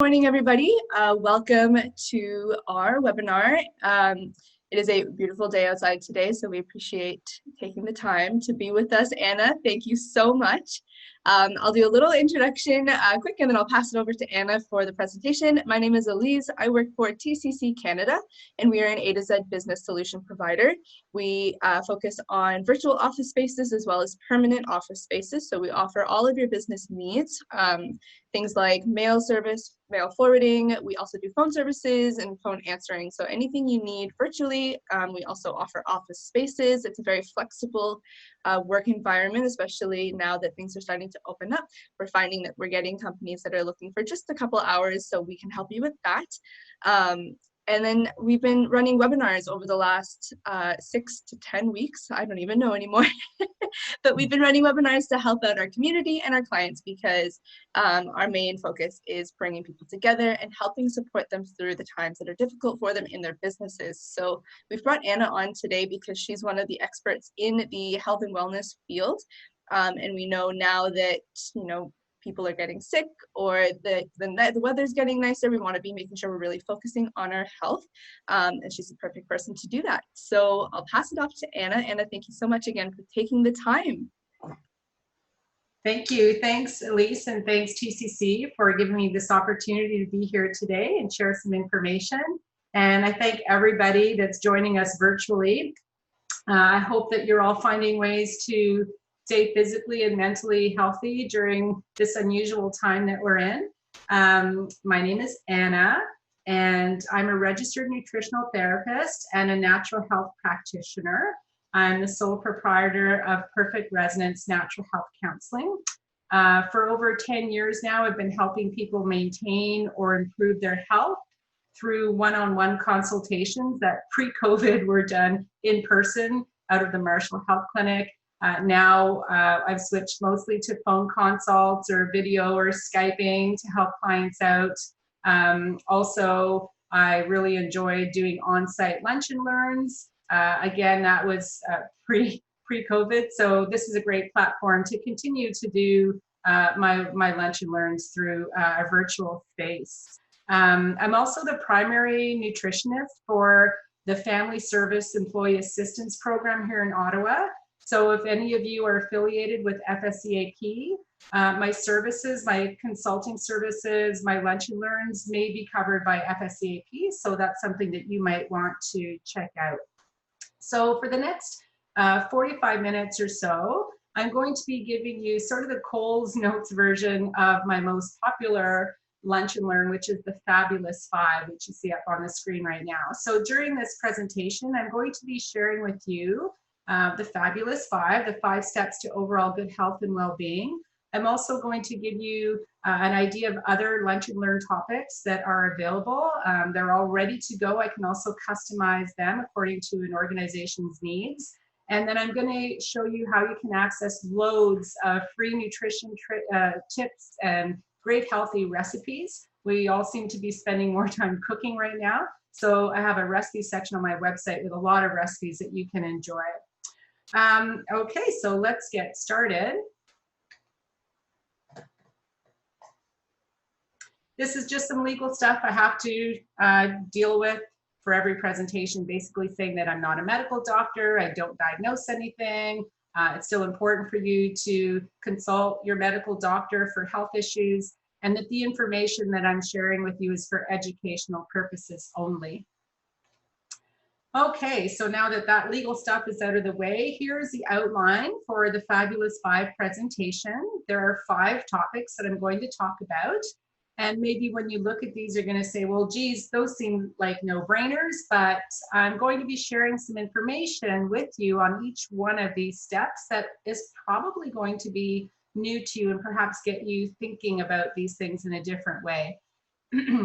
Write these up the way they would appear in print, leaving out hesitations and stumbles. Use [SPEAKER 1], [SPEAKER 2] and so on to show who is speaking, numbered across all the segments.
[SPEAKER 1] Morning, everybody. Welcome to our webinar. It is a beautiful day outside today, so we appreciate taking the time to be with us. Anna, thank you so much. I'll do a little introduction quick, and then I'll pass it over to Anna for the presentation. My name is Elise. I work for TCC Canada, and we are an A to Z business solution provider. We focus on virtual office spaces as well as permanent office spaces. So we offer all of your business needs, things like mail service, mail forwarding. We also do phone services and phone answering. So anything you need virtually. We also offer office spaces. It's a very flexible work environment, especially now that things are starting to open up. We're finding that we're getting companies that are looking for just a couple hours, so we can help you with that. And then we've been running webinars over the last 6 to 10 weeks. I don't even know anymore. But we've been running webinars to help out our community and our clients because our main focus is bringing people together and helping support them through the times that are difficult for them in their businesses. So we've brought Anna on today because she's one of the experts in the health and wellness field. And we know now that, people are getting sick or the weather's getting nicer. We want to be making sure we're really focusing on our health. And she's the perfect person to do that. So I'll pass it off to Anna. Anna, thank you so much again for taking the time.
[SPEAKER 2] Thank you. Thanks, Elise, and thanks, TCC, for giving me this opportunity to be here today and share some information. And I thank everybody that's joining us virtually. I hope that you're all finding ways to stay physically and mentally healthy during this unusual time that we're in. My name is Anna, and I'm a registered nutritional therapist and a natural health practitioner. I'm the sole proprietor of Perfect Resonance Natural Health Counseling. For over 10 years now, I've been helping people maintain or improve their health through one-on-one consultations that pre-COVID were done in person out of the Marshall Health Clinic. Now I've switched mostly to phone consults or video or Skyping to help clients out. Also, I really enjoyed doing on-site lunch and learns. Again, that was pre-COVID, so this is a great platform to continue to do my lunch and learns through a virtual space. I'm also the primary nutritionist for the Family Service Employee Assistance Program here in Ottawa. So if any of you are affiliated with FSEAP, my services, my consulting services, my lunch and learns may be covered by FSEAP, so that's something that you might want to check out. So for the next 45 minutes or so, I'm going to be giving you sort of the Coles Notes version of my most popular lunch and learn, which is the Fabulous 5, which you see up on the screen right now. So during this presentation, I'm going to be sharing with you the Fabulous 5, the 5 steps to overall good health and well-being. I'm also going to give you an idea of other lunch and learn topics that are available. They're all ready to go. I can also customize them according to an organization's needs. And then I'm going to show you how you can access loads of free nutrition tips and great healthy recipes. We all seem to be spending more time cooking right now. So I have a recipe section on my website with a lot of recipes that you can enjoy. Okay, so let's get started. This is just some legal stuff I have to deal with for every presentation, basically saying that I'm not a medical doctor, I don't diagnose anything. It's still important for you to consult your medical doctor for health issues, and that the information that I'm sharing with you is for educational purposes only. Okay, so now that that legal stuff is out of the way, here's the outline for the Fabulous 5 presentation. There are 5 topics that I'm going to talk about. And maybe when you look at these, you're going to say, well, geez, those seem like no-brainers, but I'm going to be sharing some information with you on each one of these steps that is probably going to be new to you and perhaps get you thinking about these things in a different way.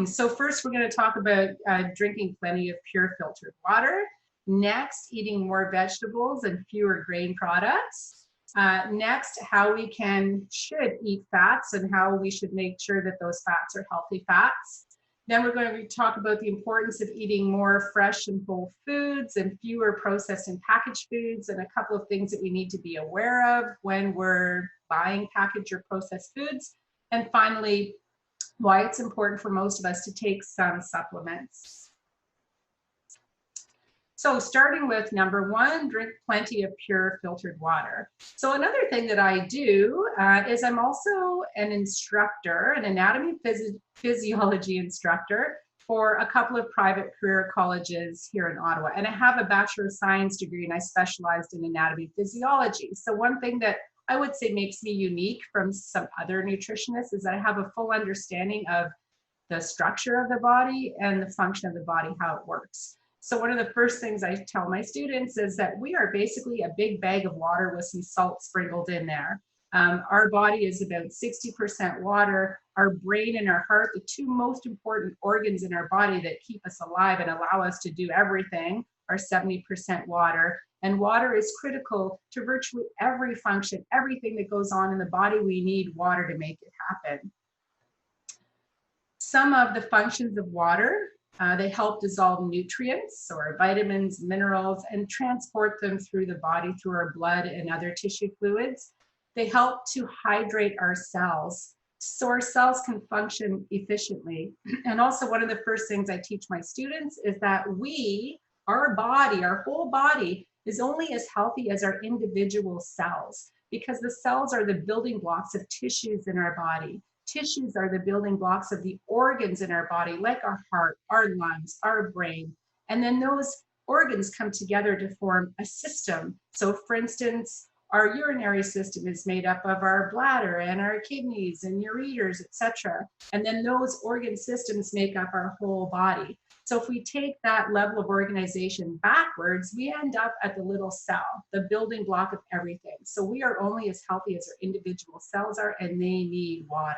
[SPEAKER 2] So first, we're going to talk about drinking plenty of pure filtered water. Next, eating more vegetables and fewer grain products. Next, how we should eat fats and how we should make sure that those fats are healthy fats. Then we're going to talk about the importance of eating more fresh and whole foods and fewer processed and packaged foods, and a couple of things that we need to be aware of when we're buying packaged or processed foods. And finally, why it's important for most of us to take some supplements. So starting with number one, drink plenty of pure filtered water. So another thing that I do is I'm also an instructor, an anatomy physiology instructor for a couple of private career colleges here in Ottawa. And I have a Bachelor of Science degree and I specialized in anatomy physiology. So one thing that I would say makes me unique from some other nutritionists is that I have a full understanding of the structure of the body and the function of the body, how it works. So one of the first things I tell my students is that we are basically a big bag of water with some salt sprinkled in there. Our body is about 60% water. Our brain and our heart, the two most important organs in our body that keep us alive and allow us to do everything, are 70% water. And water is critical to virtually every function, everything that goes on in the body. We need water to make it happen. Some of the functions of water, they help dissolve nutrients or vitamins, minerals, and transport them through the body, through our blood and other tissue fluids. They help to hydrate our cells so our cells can function efficiently. And also one of the first things I teach my students is that our body, our whole body, is only as healthy as our individual cells, because the cells are the building blocks of tissues in our body. Tissues are the building blocks of the organs in our body, like our heart, our lungs, our brain. And then those organs come together to form a system. So for instance, our urinary system is made up of our bladder and our kidneys and ureters, etc. And then those organ systems make up our whole body. So if we take that level of organization backwards, we end up at the little cell, the building block of everything. So we are only as healthy as our individual cells are, and they need water.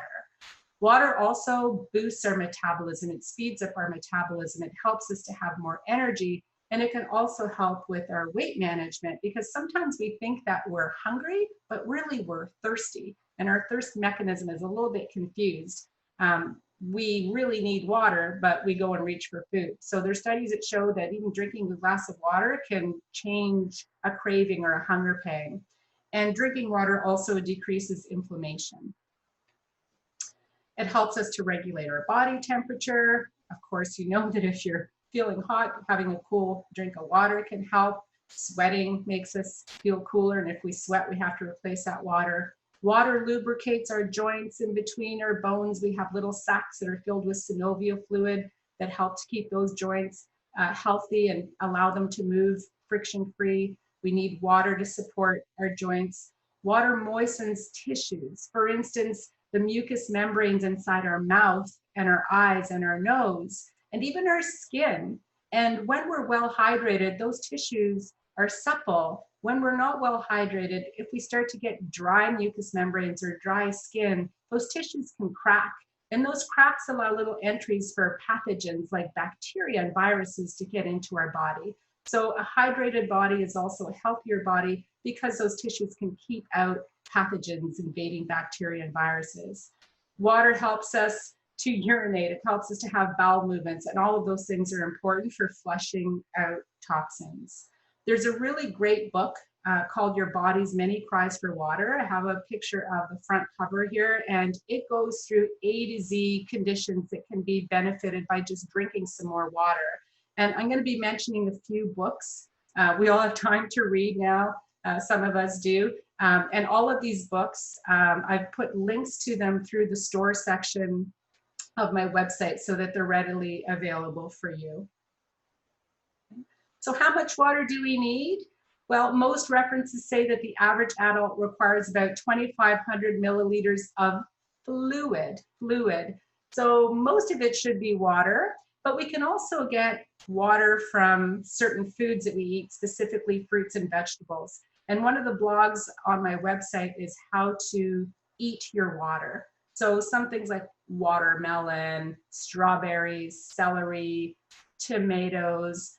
[SPEAKER 2] Water also boosts our metabolism. It speeds up our metabolism. It helps us to have more energy. And it can also help with our weight management, because sometimes we think that we're hungry, but really we're thirsty. And our thirst mechanism is a little bit confused. We really need water, but we go and reach for food. So there's studies that show that even drinking a glass of water can change a craving or a hunger pang. And drinking water also decreases inflammation. It helps us to regulate our body temperature. Of course, you know that if you're feeling hot, having a cool drink of water can help. Sweating makes us feel cooler, and if we sweat, we have to replace that water. Water lubricates our joints in between our bones. We have little sacs that are filled with synovial fluid that help to keep those joints healthy and allow them to move friction-free. We need water to support our joints. Water moistens tissues. For instance, the mucous membranes inside our mouth and our eyes and our nose, and even our skin. And when we're well hydrated, those tissues are supple. When we're not well hydrated, if we start to get dry mucous membranes or dry skin, those tissues can crack. And those cracks allow little entries for pathogens like bacteria and viruses to get into our body. So a hydrated body is also a healthier body, because those tissues can keep out pathogens invading bacteria and viruses. Water helps us to urinate. It helps us to have bowel movements, and all of those things are important for flushing out toxins. There's a really great book called Your Body's Many Cries for Water. I have a picture of the front cover here, and it goes through A to Z conditions that can be benefited by just drinking some more water. And I'm going to be mentioning a few books. We all have time to read now. Some of us do. And all of these books, I've put links to them through the store section of my website so that they're readily available for you. So how much water do we need? Well, most references say that the average adult requires about 2,500 milliliters of fluid. So most of it should be water, but we can also get water from certain foods that we eat, specifically fruits and vegetables. And one of the blogs on my website is how to eat your water. So some things like watermelon, strawberries, celery, tomatoes.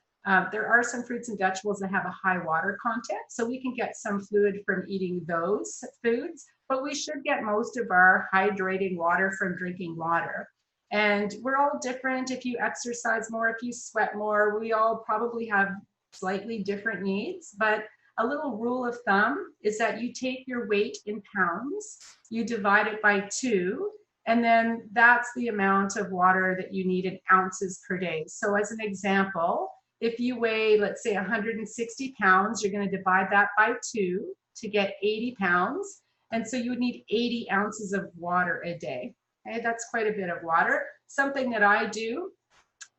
[SPEAKER 2] There are some fruits and vegetables that have a high water content, so we can get some fluid from eating those foods, but we should get most of our hydrating water from drinking water. And we're all different. If you exercise more, if you sweat more, we all probably have slightly different needs, but a little rule of thumb is that you take your weight in pounds, you divide it by 2, And then that's the amount of water that you need in ounces per day. So as an example, if you weigh, let's say 160 pounds, you're going to divide that by 2 to get 80 pounds. And so you would need 80 ounces of water a day. Okay, that's quite a bit of water. Something that I do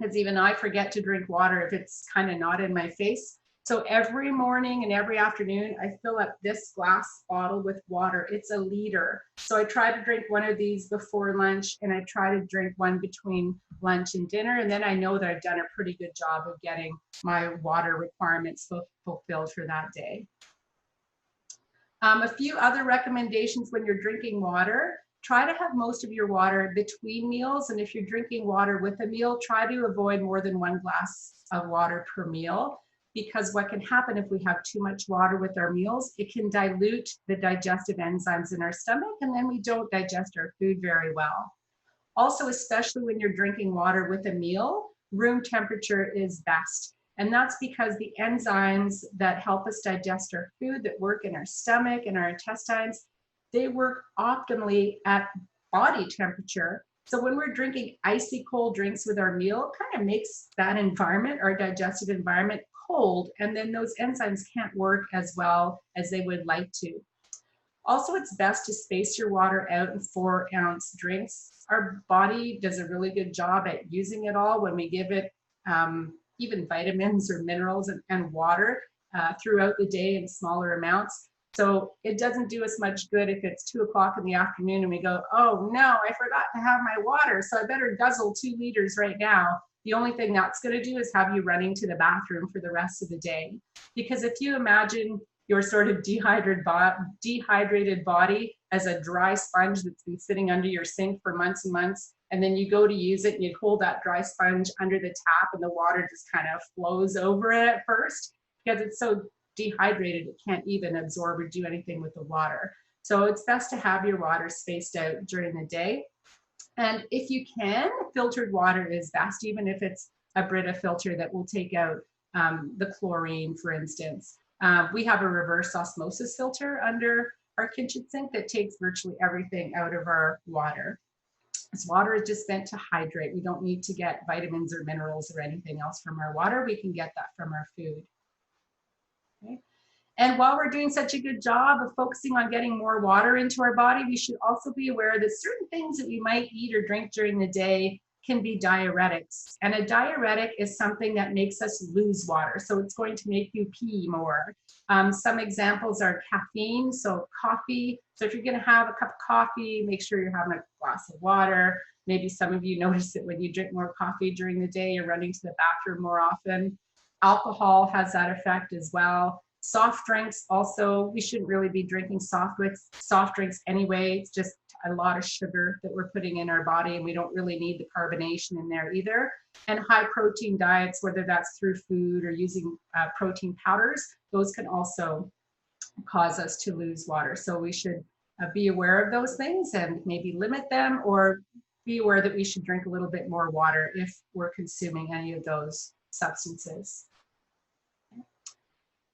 [SPEAKER 2] is even I forget to drink water if it's kind of not in my face. So every morning and every afternoon, I fill up this glass bottle with water. It's a liter. So I try to drink one of these before lunch, and I try to drink one between lunch and dinner. And then I know that I've done a pretty good job of getting my water requirements fulfilled for that day. A few other recommendations when you're drinking water. Try to have most of your water between meals. And if you're drinking water with a meal, try to avoid more than 1 glass of water per meal. Because what can happen if we have too much water with our meals, it can dilute the digestive enzymes in our stomach, and then we don't digest our food very well. Also, especially when you're drinking water with a meal, room temperature is best. And that's because the enzymes that help us digest our food, that work in our stomach and our intestines, they work optimally at body temperature. So when we're drinking icy cold drinks with our meal, it kind of makes that environment, our digestive environment, cold, and then those enzymes can't work as well as they would like to. Also, it's best to space your water out in 4-ounce drinks. Our body does a really good job at using it all when we give it even vitamins or minerals and water throughout the day in smaller amounts. So it doesn't do us much good if it's 2 o'clock in the afternoon and we go, oh no, I forgot to have my water, so I better guzzle 2 liters right now. The only thing that's going to do is have you running to the bathroom for the rest of the day. Because if you imagine your sort of dehydrated body as a dry sponge that's been sitting under your sink for months and months, and then you go to use it and you hold that dry sponge under the tap and the water just kind of flows over it at first, because it's so dehydrated it can't even absorb or do anything with the water. So it's best to have your water spaced out during the day. And if you can, filtered water is best, even if it's a Brita filter that will take out the chlorine, for instance. We have a reverse osmosis filter under our kitchen sink that takes virtually everything out of our water. This water is just meant to hydrate. We don't need to get vitamins or minerals or anything else from our water. We can get that from our food. Okay. And while we're doing such a good job of focusing on getting more water into our body, we should also be aware that certain things that we might eat or drink during the day can be diuretics. And a diuretic is something that makes us lose water. So it's going to make you pee more. Some examples are caffeine, so coffee. So if you're going to have a cup of coffee, make sure you're having a glass of water. Maybe some of you notice that when you drink more coffee during the day, you're running to the bathroom more often. Alcohol has that effect as well. Soft drinks also, we shouldn't really be drinking soft drinks anyway. It's just a lot of sugar that we're putting in our body, and we don't really need the carbonation in there either. And high protein diets, whether that's through food or using protein powders, those can also cause us to lose water. So we should be aware of those things and maybe limit them, or be aware that we should drink a little bit more water if we're consuming any of those substances.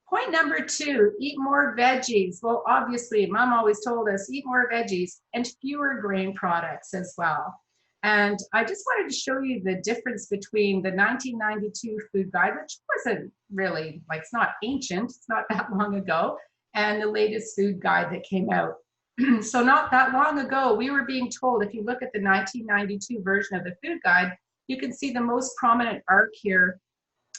[SPEAKER 2] Point number 2, eat more veggies. Well, obviously, Mom always told us, eat more veggies and fewer grain products as well. And I just wanted to show you the difference between the 1992 food guide, which wasn't really, like, it's not ancient, it's not that long ago, and the latest food guide that came out. So not that long ago, we were being told, if you look at the 1992 version of the food guide, you can see the most prominent arc here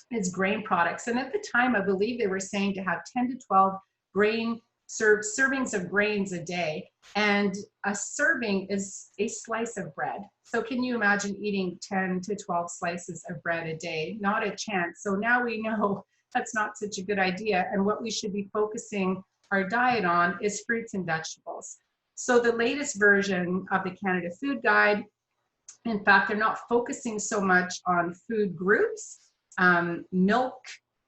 [SPEAKER 2] is grain products. And at the time, I believe they were saying to have 10 to 12 servings of grains a day. And a serving is a slice of bread. So can you imagine eating 10 to 12 slices of bread a day? Not a chance. So now we know that's not such a good idea. And what we should be focusing our diet on is fruits and vegetables. So the latest version of the Canada Food Guide, in fact, they're not focusing so much on food groups. Milk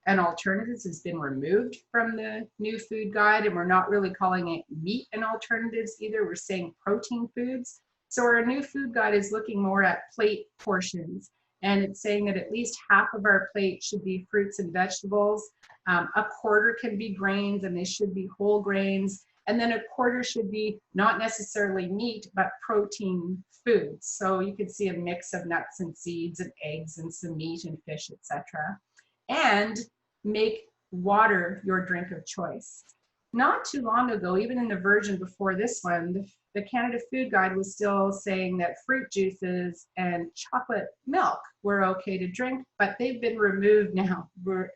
[SPEAKER 2] and alternatives has been removed from the new food guide, and we're not really calling it meat and alternatives either. We're saying protein foods. So our new food guide is looking more at plate portions, and it's saying that at least half of our plate should be fruits and vegetables. A quarter can be grains, and they should be whole grains. And then a quarter should be not necessarily meat, but protein foods. So you could see a mix of nuts and seeds and eggs and some meat and fish, etc. And make water your drink of choice. Not too long ago, even in the version before this one, the Canada Food Guide was still saying that fruit juices and chocolate milk were okay to drink, but they've been removed now.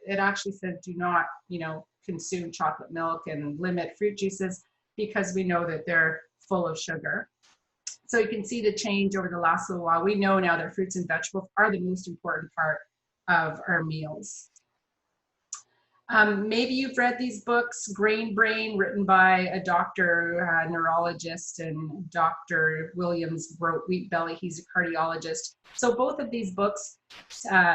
[SPEAKER 2] It actually said do not, consume chocolate milk and limit fruit juices because we know that they're full of sugar. So you can see the change over the last little while. We know now that fruits and vegetables are the most important part of our meals. Maybe you've read these books, Grain Brain, written by a doctor, neurologist, and Dr. Williams wrote Wheat Belly. He's a cardiologist. So both of these books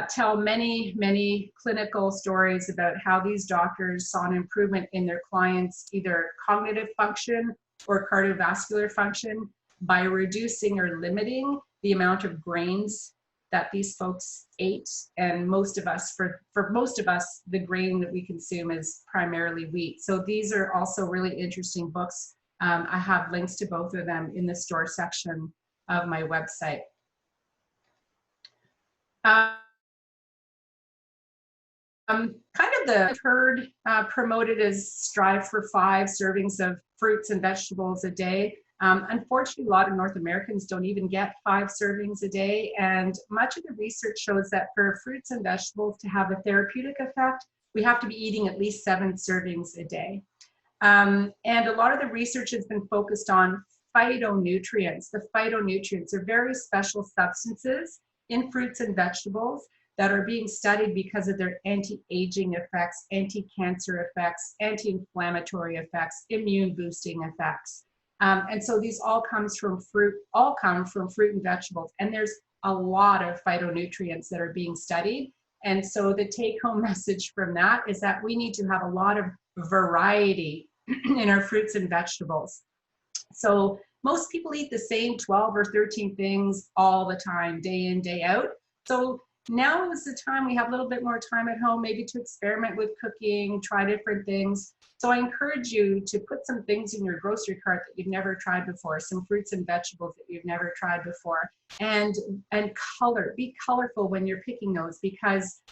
[SPEAKER 2] tell many, many clinical stories about how these doctors saw an improvement in their clients' either cognitive function or cardiovascular function by reducing or limiting the amount of grains that these folks ate. And most of us, for most of us, the grain that we consume is primarily wheat. So these are also really interesting books. I have links to both of them in the store section of my website. Kind of I've heard promoted as strive for 5 servings of fruits and vegetables a day. Unfortunately, a lot of North Americans don't even get 5 servings a day, and much of the research shows that for fruits and vegetables to have a therapeutic effect, we have to be eating at least 7 servings a day. And a lot of the research has been focused on phytonutrients. The phytonutrients are very special substances in fruits and vegetables that are being studied because of their anti-aging effects, anti-cancer effects, anti-inflammatory effects, immune boosting effects. And so these all come from fruit and vegetables. And there's a lot of phytonutrients that are being studied. And so the take-home message from that is that we need to have a lot of variety in our fruits and vegetables. So most people eat the same 12 or 13 things all the time, day in, day out. So now is the time we have a little bit more time at home, maybe to experiment with cooking, try different things. So I encourage you to put some things in your grocery cart that you've never tried before, some fruits and vegetables that you've never tried before, and color. Be colorful when you're picking those, because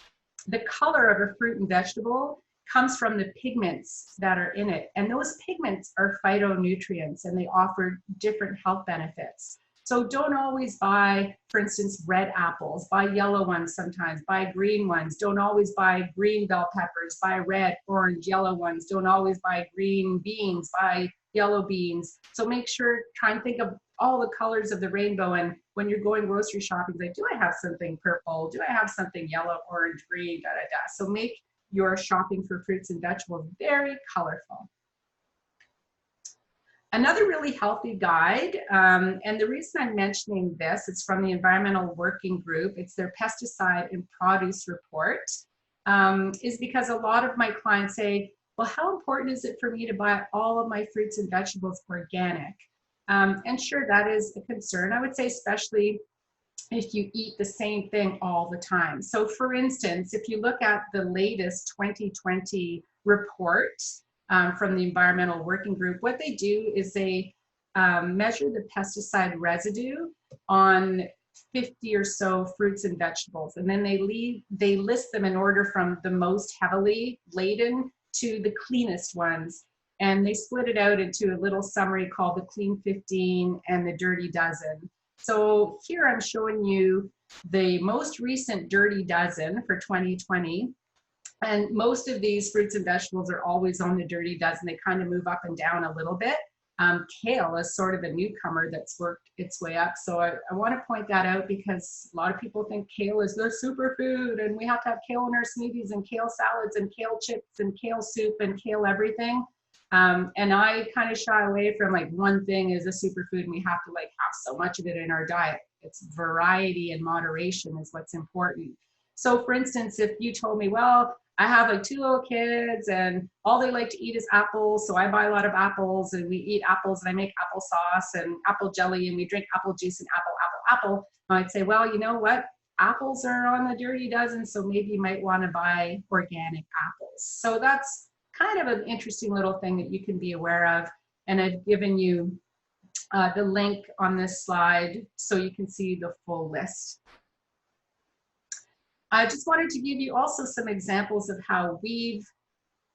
[SPEAKER 2] the color of a fruit and vegetable comes from the pigments that are in it. And those pigments are phytonutrients, and they offer different health benefits. So don't always buy, for instance, red apples. Buy yellow ones sometimes. Buy green ones. Don't always buy green bell peppers. Buy red, orange, yellow ones. Don't always buy green beans. Buy yellow beans. So make sure, try and think of all the colors of the rainbow. And when you're going grocery shopping, like, do I have something purple? Do I have something yellow, orange, green, da, da, da. So make your shopping for fruits and vegetables very colorful. Another really healthy guide, and the reason I'm mentioning this, it's from the Environmental Working Group, it's their Pesticide and Produce Report, is because a lot of my clients say, well, how important is it for me to buy all of my fruits and vegetables organic? And sure, that is a concern. I would say especially if you eat the same thing all the time. So for instance, if you look at the latest 2020 report, from the Environmental Working Group, what they do is they measure the pesticide residue on 50 or so fruits and vegetables, and then they list them in order from the most heavily laden to the cleanest ones, and they split it out into a little summary called the Clean 15 and the Dirty Dozen. So here I'm showing you the most recent Dirty Dozen for 2020. And most of these fruits and vegetables are always on the Dirty Dozen. They kind of move up and down a little bit. Kale is sort of a newcomer that's worked its way up. So I want to point that out because a lot of people think kale is the superfood and we have to have kale in our smoothies and kale salads and kale chips and kale soup and kale everything. And I kind of shy away from like one thing is a superfood and we have to like have so much of it in our diet. It's variety and moderation is what's important. So for instance, if you told me, well, I have like 2 little kids and all they like to eat is apples. So I buy a lot of apples and we eat apples and I make applesauce and apple jelly and we drink apple juice and apple. I'd say, well, you know what? Apples are on the Dirty Dozen. So maybe you might want to buy organic apples. So that's kind of an interesting little thing that you can be aware of. And I've given you the link on this slide so you can see the full list. I just wanted to give you also some examples of how we've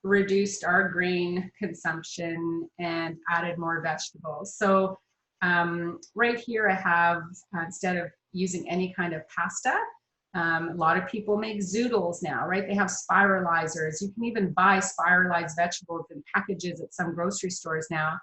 [SPEAKER 2] reduced our grain consumption and added more vegetables. So right here I have, instead of using any kind of pasta, a lot of people make zoodles now, right? They have spiralizers. You can even buy spiralized vegetables in packages at some grocery stores now.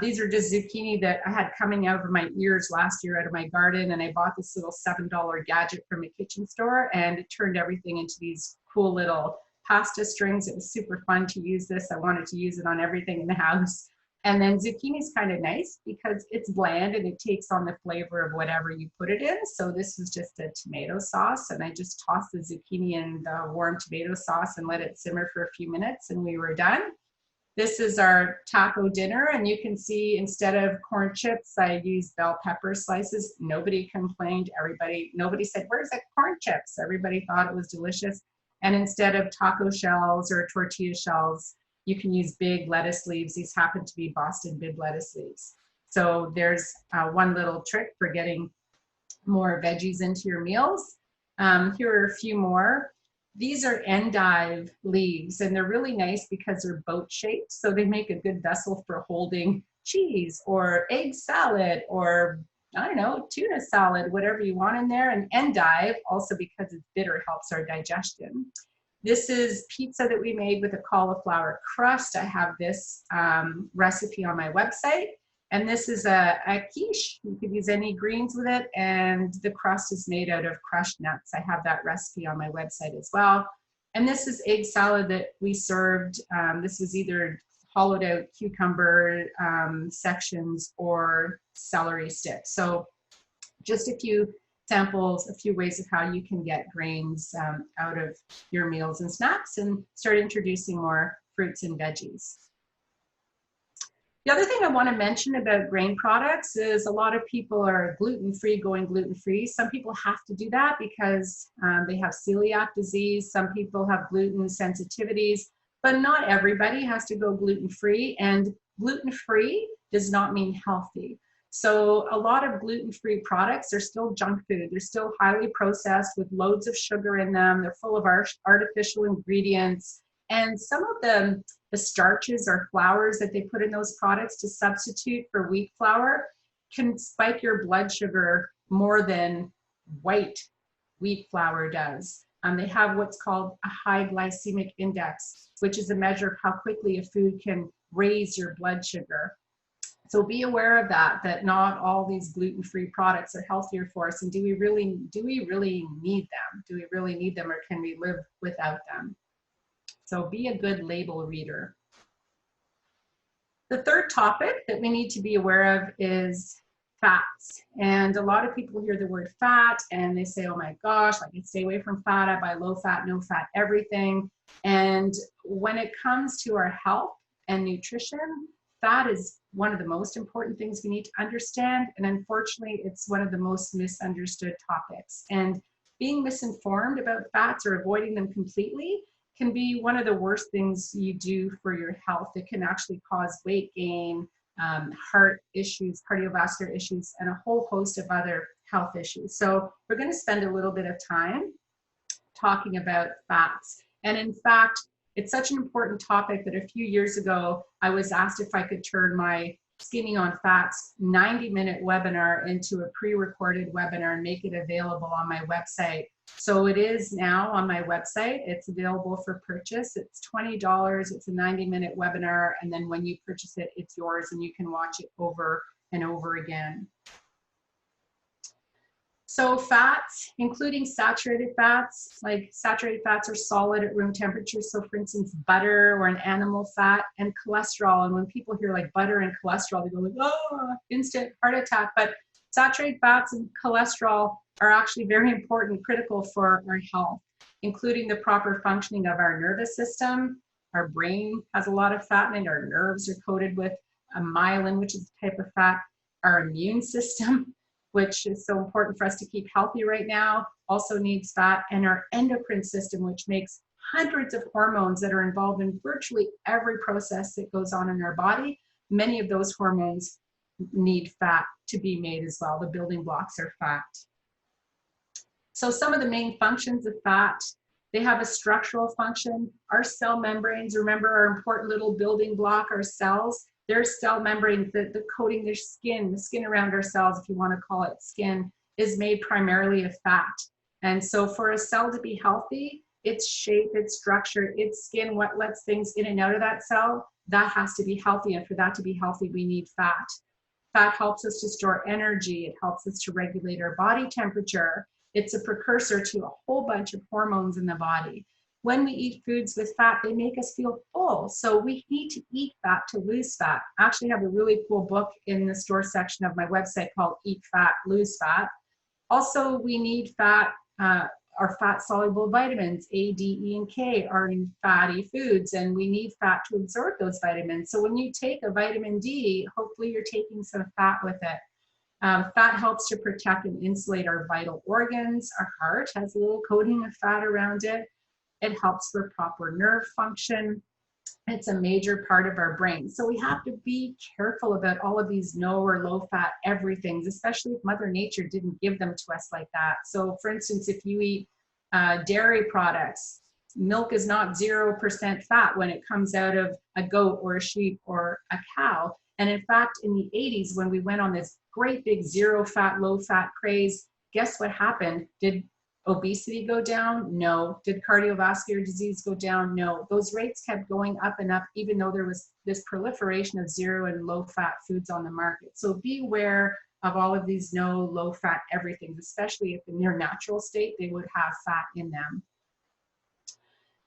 [SPEAKER 2] These are just zucchini that I had coming out of my ears last year out of my garden, and I bought this little $7 gadget from a kitchen store, and it turned everything into these cool little pasta strings. It was super fun to use this. I wanted to use it on everything in the house. And then zucchini is kind of nice because it's bland and it takes on the flavor of whatever you put it in. So this was just a tomato sauce, and I just tossed the zucchini in the warm tomato sauce and let it simmer for a few minutes, and we were done. This is our taco dinner, and you can see instead of corn chips, I used bell pepper slices. Nobody complained. Nobody said, "Where's the corn chips?" Everybody thought it was delicious. And instead of taco shells or tortilla shells, you can use big lettuce leaves. These happen to be Boston bib lettuce leaves. So there's one little trick for getting more veggies into your meals. Here are a few more. These are endive leaves, and they're really nice because they're boat shaped. So they make a good vessel for holding cheese or egg salad or, I don't know, tuna salad, whatever you want in there. And endive, also because it's bitter, helps our digestion. This is pizza that we made with a cauliflower crust. I have this recipe on my website. And this is a quiche. You could use any greens with it. And the crust is made out of crushed nuts. I have that recipe on my website as well. And this is egg salad that we served. This was either hollowed out cucumber sections or celery sticks. So just a few samples, a few ways of how you can get grains out of your meals and snacks and start introducing more fruits and veggies. The other thing I want to mention about grain products is a lot of people are gluten-free, going gluten-free. Some people have to do that because they have celiac disease. Some people have gluten sensitivities, but not everybody has to go gluten-free. And gluten-free does not mean healthy. So a lot of gluten-free products are still junk food. They're still highly processed with loads of sugar in them. They're full of artificial ingredients. And some of the starches or flours that they put in those products to substitute for wheat flour can spike your blood sugar more than white wheat flour does. They have what's called a high glycemic index, which is a measure of how quickly a food can raise your blood sugar. So be aware of that not all these gluten-free products are healthier for us. And do we really need them? Do we really need them, or can we live without them? So be a good label reader. The third topic that we need to be aware of is fats. And a lot of people hear the word fat and they say, oh my gosh, I can stay away from fat. I buy low fat, no fat, everything. And when it comes to our health and nutrition, fat is one of the most important things we need to understand. And unfortunately, it's one of the most misunderstood topics. And being misinformed about fats or avoiding them completely can be one of the worst things you do for your health. It can actually cause weight gain, heart issues, cardiovascular issues, and a whole host of other health issues. So we're going to spend a little bit of time talking about fats. And in fact, it's such an important topic that a few years ago, I was asked if I could turn my Skinny on Fats 90-minute webinar into a pre-recorded webinar and make it available on my website. So it is now on my website. It's available for purchase. It's $20. It's a 90-minute webinar. And then when you purchase it, it's yours and you can watch it over and over again. So fats, including saturated fats, like saturated fats are solid at room temperature. So for instance, butter or an animal fat, and cholesterol. And when people hear like butter and cholesterol, they go like, oh, instant heart attack. But saturated fats and cholesterol are actually very important, critical for our health, including the proper functioning of our nervous system. Our brain has a lot of fat in it. Our nerves are coated with a myelin, which is a type of fat. Our immune system, which is so important for us to keep healthy right now, also needs fat. And our endocrine system, which makes hundreds of hormones that are involved in virtually every process that goes on in our body, many of those hormones need fat to be made as well. The building blocks are fat. So some of the main functions of fat, they have a structural function. Our cell membranes, remember our important little building block, our cells, their cell membranes, the coating, their skin, the skin around our cells, if you want to call it skin, is made primarily of fat. And so for a cell to be healthy, its shape, its structure, its skin, what lets things in and out of that cell, that has to be healthy. And for that to be healthy, we need fat. Fat helps us to store energy. It helps us to regulate our body temperature. It's a precursor to a whole bunch of hormones in the body. When we eat foods with fat, they make us feel full. So we need to eat fat to lose fat. I actually have a really cool book in the store section of my website called Eat Fat, Lose Fat. Also, we need fat. Our fat-soluble vitamins, A, D, E, and K, are in fatty foods, and we need fat to absorb those vitamins. So when you take a vitamin D, hopefully you're taking some fat with it. Fat helps to protect and insulate our vital organs. Our heart has a little coating of fat around it. It helps for proper nerve function. It's a major part of our brain. So we have to be careful about all of these no or low fat everythings, especially if Mother Nature didn't give them to us like that. So for instance, if you eat dairy products, milk is not 0% fat when it comes out of a goat or a sheep or a cow. And in fact, in the 80s, when we went on this great big zero fat, low fat craze, guess what happened? Did obesity go down? No. Did cardiovascular disease go down? No. Those rates kept going up and up, even though there was this proliferation of zero and low fat foods on the market. So be aware of all of these no, low fat everything, especially if in their natural state, they would have fat in them.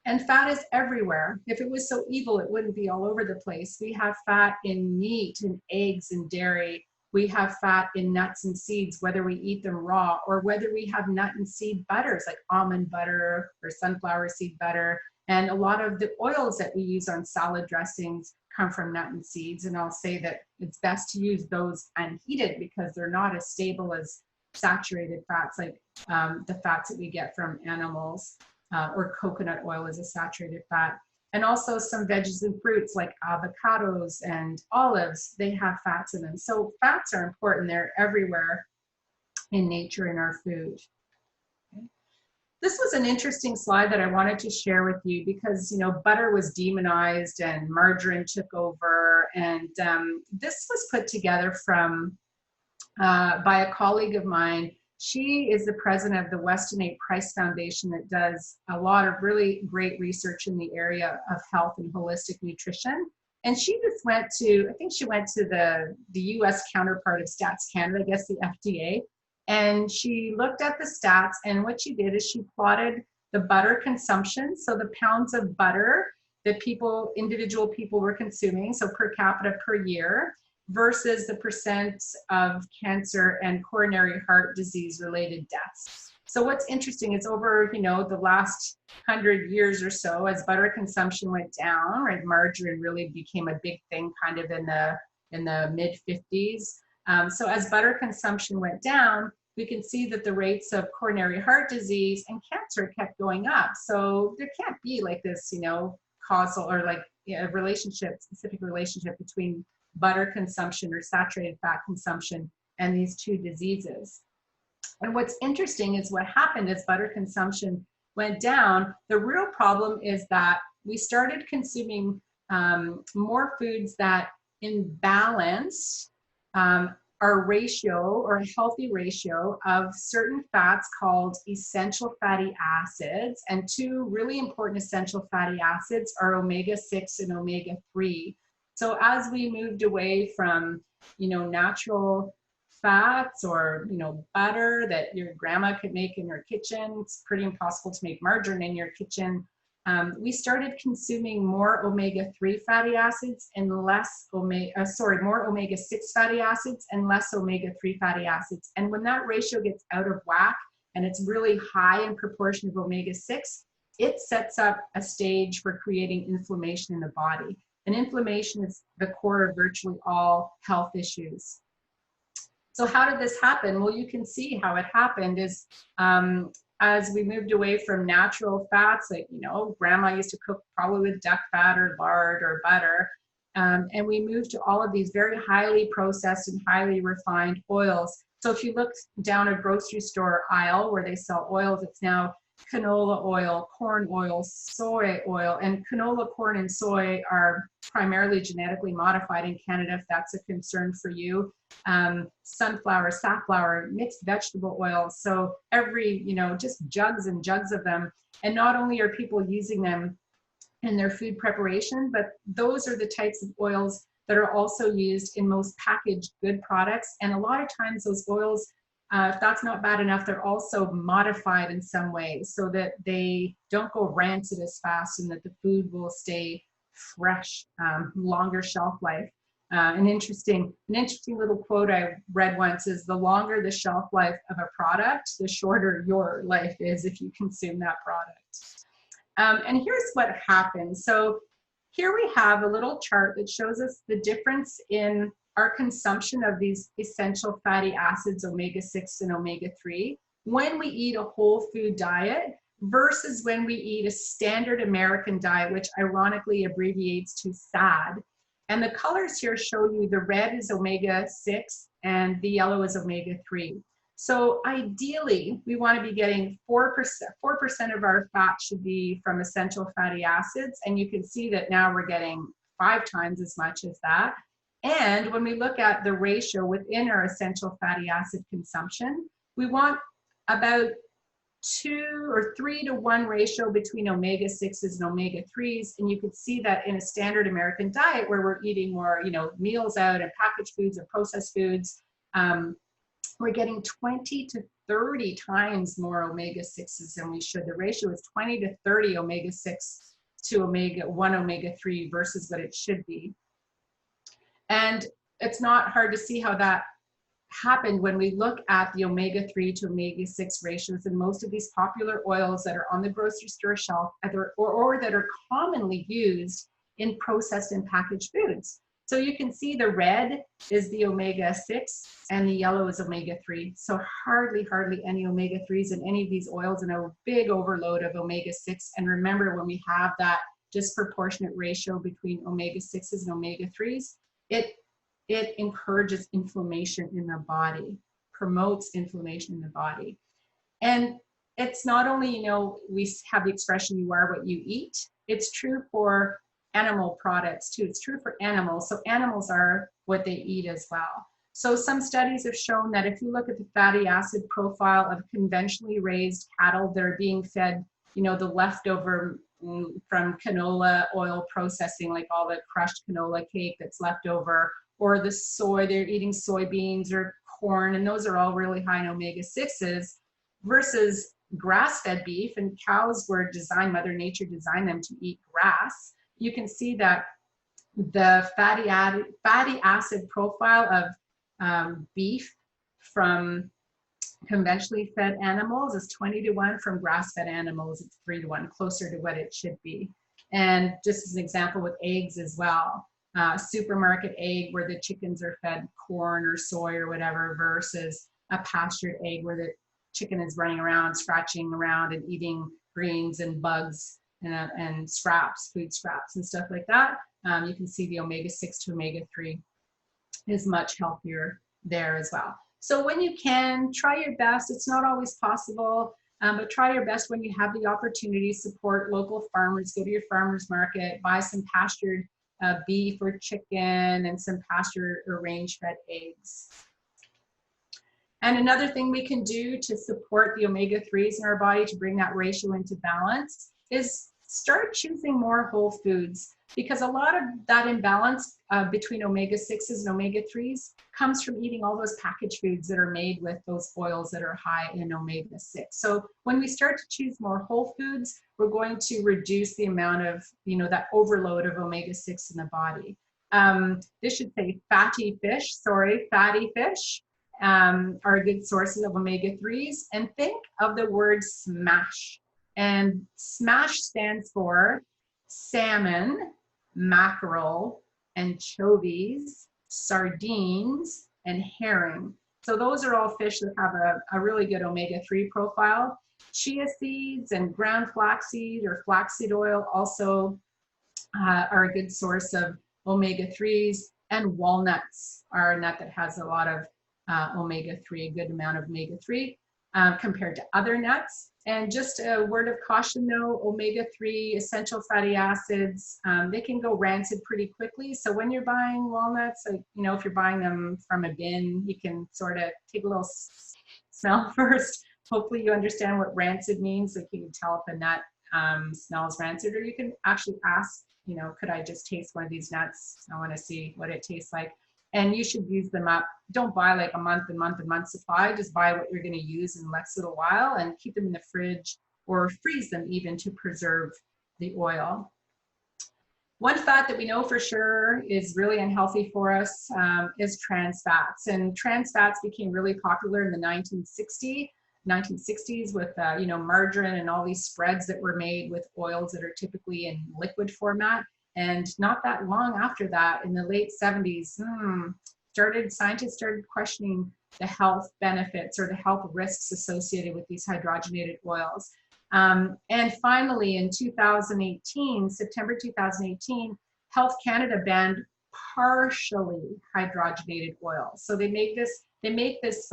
[SPEAKER 2] And fat is everywhere. If it was so evil, it wouldn't be all over the place. We have fat in meat and eggs and dairy. We have fat in nuts and seeds, whether we eat them raw or whether we have nut and seed butters like almond butter or sunflower seed butter. And a lot of the oils that we use on salad dressings come from nut and seeds. And I'll say that it's best to use those unheated because they're not as stable as saturated fats like the fats that we get from animals, or coconut oil is a saturated fat. And also some veggies and fruits like avocados and olives, they have fats in them. So fats are important. They're everywhere in nature in our food. Okay. This was an interesting slide that I wanted to share with you because, you know, butter was demonized and margarine took over. And this was put together from by a colleague of mine. She is the president of the Weston A. Price Foundation that does a lot of really great research in the area of health and holistic nutrition. And she just went to, I think she went to the US counterpart of Stats Canada, I guess the FDA, and she looked at the stats, and what she did is she plotted the butter consumption, so the pounds of butter that individual people were consuming, so per capita per year, versus the percent of cancer and coronary heart disease related deaths. So what's interesting is over, you know, the last 100 years or so, as butter consumption went down, right, margarine really became a big thing kind of in the mid 50s. So as butter consumption went down, we can see that the rates of coronary heart disease and cancer kept going up. So there can't be like this, you know, causal or like specific relationship between butter consumption or saturated fat consumption and these two diseases. And what's interesting is what happened as butter consumption went down. The real problem is that we started consuming more foods that in balance our ratio or a healthy ratio of certain fats called essential fatty acids. And two really important essential fatty acids are omega-6 and omega-3. So as we moved away from, you know, natural fats or, you know, butter that your grandma could make in her kitchen, it's pretty impossible to make margarine in your kitchen. We started consuming more omega-3 fatty acids and less more omega-6 fatty acids and less omega-3 fatty acids. And when that ratio gets out of whack and it's really high in proportion of omega-6, it sets up a stage for creating inflammation in the body. And inflammation is the core of virtually all health issues. So how did this happen? Well, you can see how it happened is as we moved away from natural fats, like, you know, grandma used to cook probably with duck fat or lard or butter. And we moved to all of these very highly processed and highly refined oils. So if you look down a grocery store aisle where they sell oils, it's now canola oil, corn oil, soy oil, and canola, corn, and soy are primarily genetically modified in Canada, if that's a concern for you. Sunflower, safflower, mixed vegetable oils. So every, just jugs and jugs of them. And not only are people using them in their food preparation, but those are the types of oils that are also used in most packaged good products. And a lot of times those oils, if that's not bad enough, they're also modified in some way so that they don't go rancid as fast and that the food will stay fresh, longer shelf life. An interesting little quote I read once is, the longer the shelf life of a product, the shorter your life is if you consume that product. And here's what happens. So here we have a little chart that shows us the difference in our consumption of these essential fatty acids, omega-6 and omega-3, when we eat a whole food diet versus when we eat a standard American diet, which ironically abbreviates to SAD. And the colors here show you the red is omega-6 and the yellow is omega-3. So ideally, we want to be getting 4% of our fat should be from essential fatty acids. And you can see that now we're getting 5 times as much as that. And when we look at the ratio within our essential fatty acid consumption, we want about 2 or 3 to 1 ratio between omega-6s and omega-3s. And you can see that in a standard American diet where we're eating more, meals out and packaged foods and processed foods, we're getting 20 to 30 times more omega-6s than we should. The ratio is 20 to 30 omega-6 to one omega-3 versus what it should be. And it's not hard to see how that happened when we look at the omega-3 to omega-6 ratios in most of these popular oils that are on the grocery store shelf or that are commonly used in processed and packaged foods. So you can see the red is the omega-6 and the yellow is omega-3. So hardly any omega-3s in any of these oils, and a big overload of omega-6. And remember, when we have that disproportionate ratio between omega-6s and omega-3s, it encourages inflammation in the body, promotes inflammation in the body. And it's not only, we have the expression, you are what you eat. It's true for animal products too. It's true for animals. So animals are what they eat as well. So some studies have shown that if you look at the fatty acid profile of conventionally raised cattle that are being fed, the leftover from canola oil processing, like all the crushed canola cake that's left over, or the soy, they're eating soybeans or corn, and those are all really high in omega-6s, versus grass-fed beef, and cows were designed, Mother Nature designed them to eat grass. You can see that the fatty acid profile of beef from conventionally fed animals is 20 to 1. From grass-fed animals, it's 3 to 1, closer to what it should be. And just as an example with eggs as well, supermarket egg where the chickens are fed corn or soy or whatever versus a pastured egg where the chicken is running around, scratching around and eating greens and bugs and scraps, food scraps and stuff like that. You can see the omega-6 to omega-3 is much healthier there as well. So when you can, try your best. It's not always possible, but try your best when you have the opportunity. Support local farmers, go to your farmer's market, buy some pastured beef or chicken and some pasture or range-fed eggs. And another thing we can do to support the omega-3s in our body to bring that ratio into balance is start choosing more whole foods, because a lot of that imbalance between omega-6s and omega-3s comes from eating all those packaged foods that are made with those oils that are high in omega-6. So when we start to choose more whole foods, we're going to reduce the amount of, that overload of omega-6 in the body. This should say fatty fish, fatty fish are good sources of omega-3s. And think of the word SMASH. And SMASH stands for salmon, mackerel, anchovies, sardines, and herring. So those are all fish that have a really good omega-3 profile. Chia seeds and ground flaxseed or flaxseed oil also are a good source of omega-3s, and walnuts are a nut that has a lot of omega-3, a good amount of omega-3 compared to other nuts. And just a word of caution though, omega-3 essential fatty acids, they can go rancid pretty quickly. So when you're buying walnuts, like, you know, if you're buying them from a bin, you can sort of take a little smell first. Hopefully you understand what rancid means. Like you can tell if a nut smells rancid, or you can actually ask, you know, could I just taste one of these nuts? I want to see what it tastes like. And you should use them up. Don't buy like a month supply. Just buy what you're going to use in the next little while and keep them in the fridge or freeze them even to preserve the oil. One fat that we know for sure is really unhealthy for us is trans fats. And trans fats became really popular in the 1960s with you know, margarine and all these spreads that were made with oils that are typically in liquid format. And not that long after that, in the late 70s, scientists started questioning the health benefits or the health risks associated with these hydrogenated oils. And finally, in 2018, September 2018, Health Canada banned partially hydrogenated oils. So they make this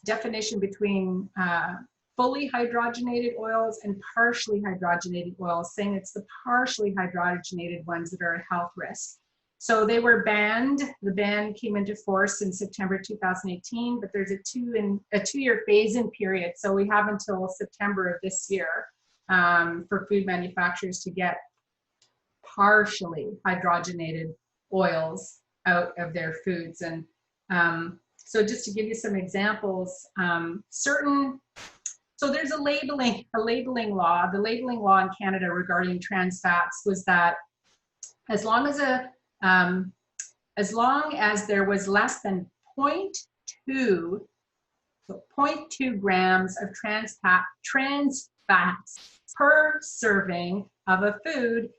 [SPEAKER 2] definition between fully hydrogenated oils and partially hydrogenated oils, saying it's the partially hydrogenated ones that are a health risk. So they were banned. The ban came into force in September 2018, but there's a two-year phase-in period. So we have until September of this year for food manufacturers to get partially hydrogenated oils out of their foods. And so just to give you some examples, so there's a labeling law. The labeling law in Canada regarding trans fats was that as long as there was less than 0.2 grams of trans fats per serving of a food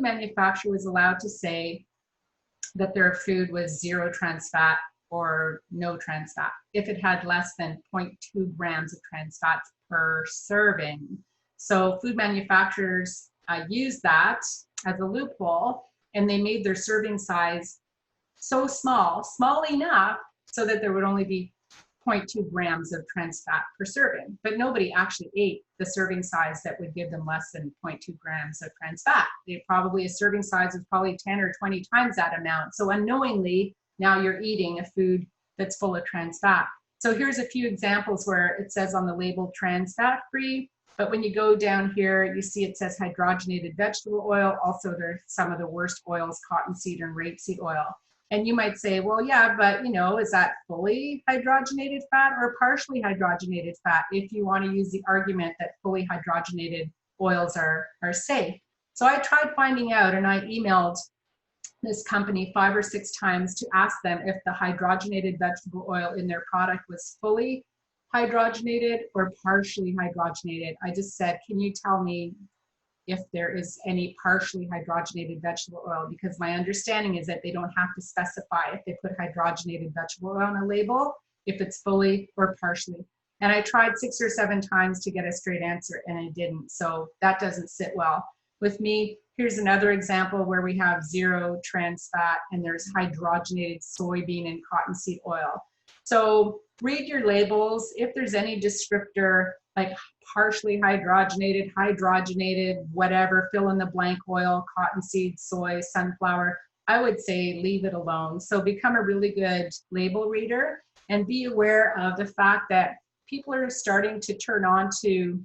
[SPEAKER 2] manufacturer was allowed to say that their food was zero trans fat or no trans fat if it had less than 0.2 grams of trans fats per serving. So food manufacturers use that as a loophole, and they made their serving size so small enough so that there would only be 0.2 grams of trans fat per serving. But nobody actually ate the serving size that would give them less than 0.2 grams of trans fat. A serving size was probably 10 or 20 times that amount. So unknowingly, now you're eating a food that's full of trans fat. So here's a few examples where it says on the label trans fat free, but when you go down here, you see it says hydrogenated vegetable oil. Also, there's some of the worst oils, cottonseed and rapeseed oil. And you might say, well, yeah, but you know, is that fully hydrogenated fat or partially hydrogenated fat? If you want to use the argument that fully hydrogenated oils are safe. So I tried finding out, and I emailed this company 5 or 6 times to ask them if the hydrogenated vegetable oil in their product was fully hydrogenated or partially hydrogenated. I just said, can you tell me if there is any partially hydrogenated vegetable oil? Because my understanding is that they don't have to specify if they put hydrogenated vegetable oil on a label, if it's fully or partially. And I tried 6 or 7 times to get a straight answer, and it didn't. So that doesn't sit well with me. Here's another example where we have zero trans fat and there's hydrogenated soybean and cottonseed oil. So read your labels. If there's any descriptor like partially hydrogenated, hydrogenated, whatever, fill in the blank oil, cottonseed, soy, sunflower, I would say leave it alone. So become a really good label reader and be aware of the fact that people are starting to turn on to,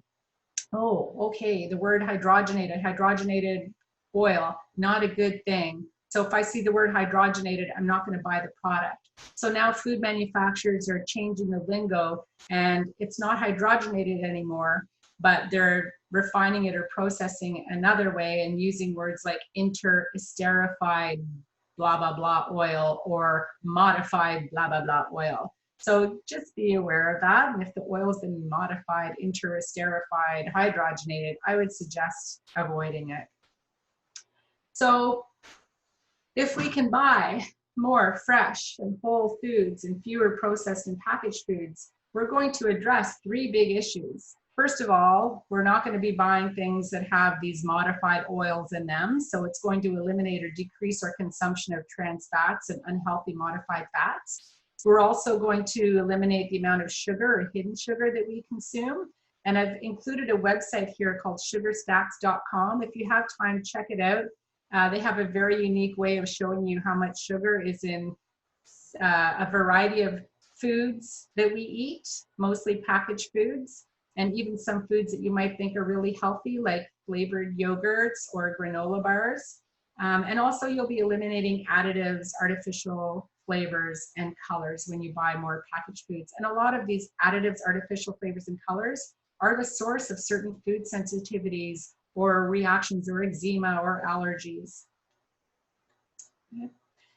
[SPEAKER 2] oh, okay, the word hydrogenated oil, not a good thing. So if I see the word hydrogenated, I'm not going to buy the product. So now food manufacturers are changing the lingo, and it's not hydrogenated anymore, but they're refining it or processing another way and using words like interesterified blah, blah, blah oil or modified blah, blah, blah oil. So just be aware of that. And if the oil has been modified, interesterified, hydrogenated, I would suggest avoiding it. So if we can buy more fresh and whole foods and fewer processed and packaged foods, we're going to address 3 big issues. First of all, we're not going to be buying things that have these modified oils in them. So it's going to eliminate or decrease our consumption of trans fats and unhealthy modified fats. We're also going to eliminate the amount of sugar or hidden sugar that we consume. And I've included a website here called sugarstacks.com. If you have time, check it out. They have a very unique way of showing you how much sugar is in a variety of foods that we eat, mostly packaged foods, and even some foods that you might think are really healthy, like flavored yogurts or granola bars. And also you'll be eliminating additives, artificial flavors, and colors when you buy more packaged foods. And a lot of these additives, artificial flavors, and colors are the source of certain food sensitivities or reactions or eczema or allergies.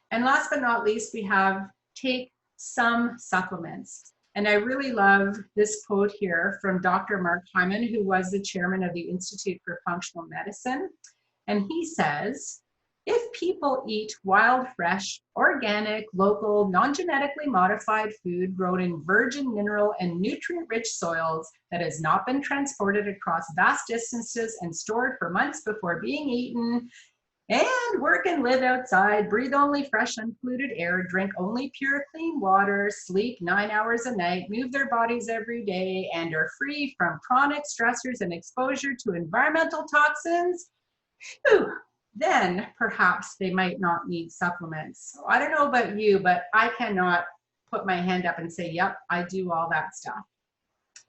[SPEAKER 2] And last but not least, we have take some supplements. And I really love this quote here from Dr. Mark Hyman, who was the chairman of the Institute for Functional Medicine. And he says, if people eat wild, fresh, organic, local, non-genetically modified food grown in virgin mineral and nutrient-rich soils that has not been transported across vast distances and stored for months before being eaten, and work and live outside, breathe only fresh, unpolluted air, drink only pure, clean water, sleep 9 hours a night, move their bodies every day, and are free from chronic stressors and exposure to environmental toxins, whew, then perhaps they might not need supplements. So I don't know about you, but I cannot put my hand up and say, yep, I do all that stuff.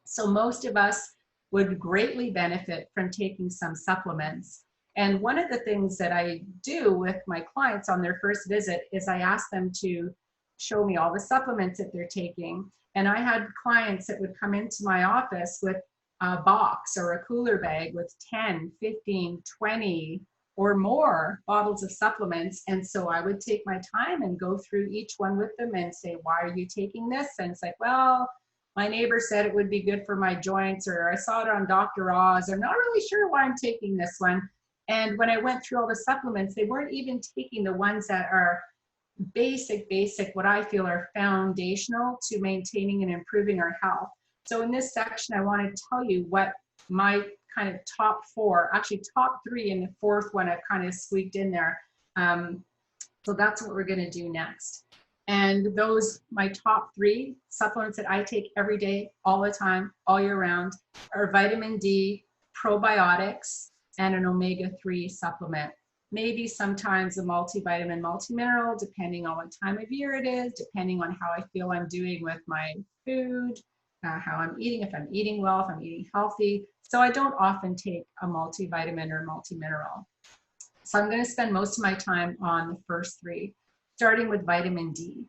[SPEAKER 2] So most of us would greatly benefit from taking some supplements. And one of the things that I do with my clients on their first visit is I ask them to show me all the supplements that they're taking. And I had clients that would come into my office with a box or a cooler bag with 10, 15, 20 or more bottles of supplements. And so I would take my time and go through each one with them and say, why are you taking this? And it's like, well, my neighbor said it would be good for my joints, or I saw it on Dr. Oz. I'm not really sure why I'm taking this one. And when I went through all the supplements, they weren't even taking the ones that are basic, what I feel are foundational to maintaining and improving our health. So in this section, I want to tell you what my kind of top four, actually top three, and the fourth one I've kind of squeaked in there. So that's what we're going to do next. And those, my top three supplements that I take every day, all the time, all year round, are vitamin D, probiotics, and an omega-3 supplement. Maybe sometimes a multivitamin, multimineral, depending on what time of year it is, depending on how I feel I'm doing with my food, how I'm eating, if I'm eating well, if I'm eating healthy. So I don't often take a multivitamin or multimineral. So I'm going to spend most of my time on the first three, starting with vitamin D.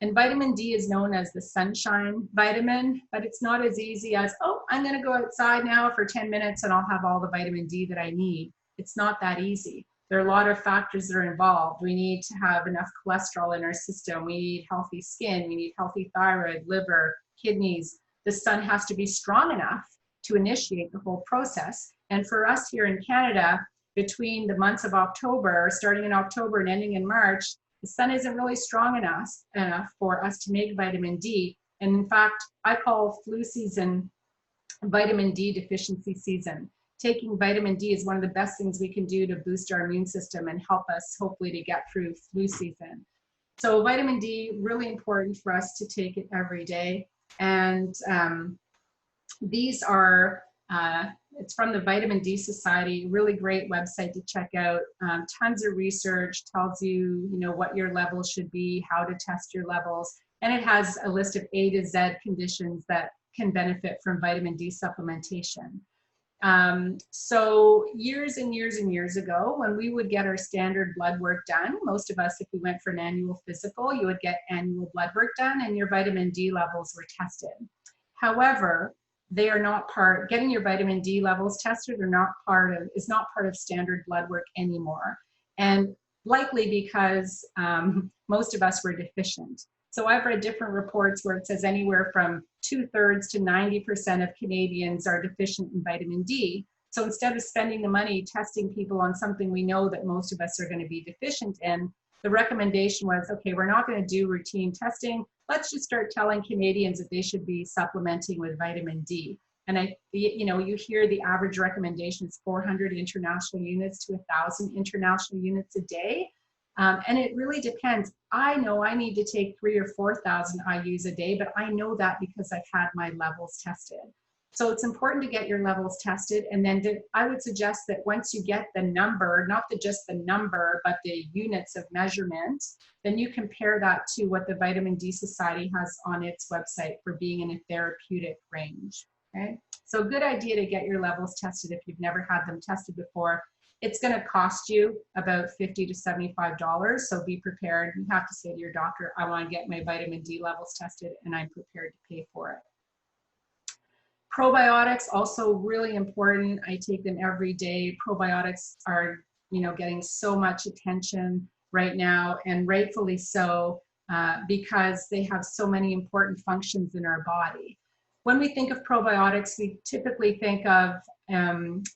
[SPEAKER 2] And vitamin D is known as the sunshine vitamin, but it's not as easy as, oh, I'm going to go outside now for 10 minutes and I'll have all the vitamin D that I need. It's not that easy. There are a lot of factors that are involved. We need to have enough cholesterol in our system. We need healthy skin. We need healthy thyroid, liver, kidneys. The sun has to be strong enough to initiate the whole process. And for us here in Canada, between the months of October, starting in October and ending in March, the sun isn't really strong enough for us to make vitamin D. And in fact, I call flu season vitamin D deficiency season. Taking vitamin D is one of the best things we can do to boost our immune system and help us hopefully to get through flu season. So vitamin D, really important for us to take it every day. And these are, it's from the Vitamin D Society, really great website to check out. Tons of research, tells you, what your levels should be, how to test your levels. And it has a list of A to Z conditions that can benefit from vitamin D supplementation. So years and years and years ago, when we would get our standard blood work done, most of us, if we went for an annual physical, you would get annual blood work done and your vitamin D levels were tested. However, they are not getting your vitamin D levels tested is not part of standard blood work anymore. And likely because most of us were deficient. So I've read different reports where it says anywhere from 2/3 to 90% of Canadians are deficient in vitamin D. So instead of spending the money testing people on something we know that most of us are going to be deficient in, the recommendation was, okay, we're not going to do routine testing. Let's just start telling Canadians that they should be supplementing with vitamin D. And you hear the average recommendation is 400 international units to 1,000 international units a day. And it really depends. I know I need to take 3,000 or 4,000 IUs a day, but I know that because I've had my levels tested. So it's important to get your levels tested. And then I would suggest that once you get the number, not just the number, but the units of measurement, then you compare that to what the Vitamin D Society has on its website for being in a therapeutic range. Okay, so good idea to get your levels tested if you've never had them tested before. It's going to cost you about $50 to $75, so be prepared. You have to say to your doctor, I want to get my vitamin D levels tested, and I'm prepared to pay for it. Probiotics, also really important. I take them every day. Probiotics are, getting so much attention right now, and rightfully so, because they have so many important functions in our body. When we think of probiotics, we typically think of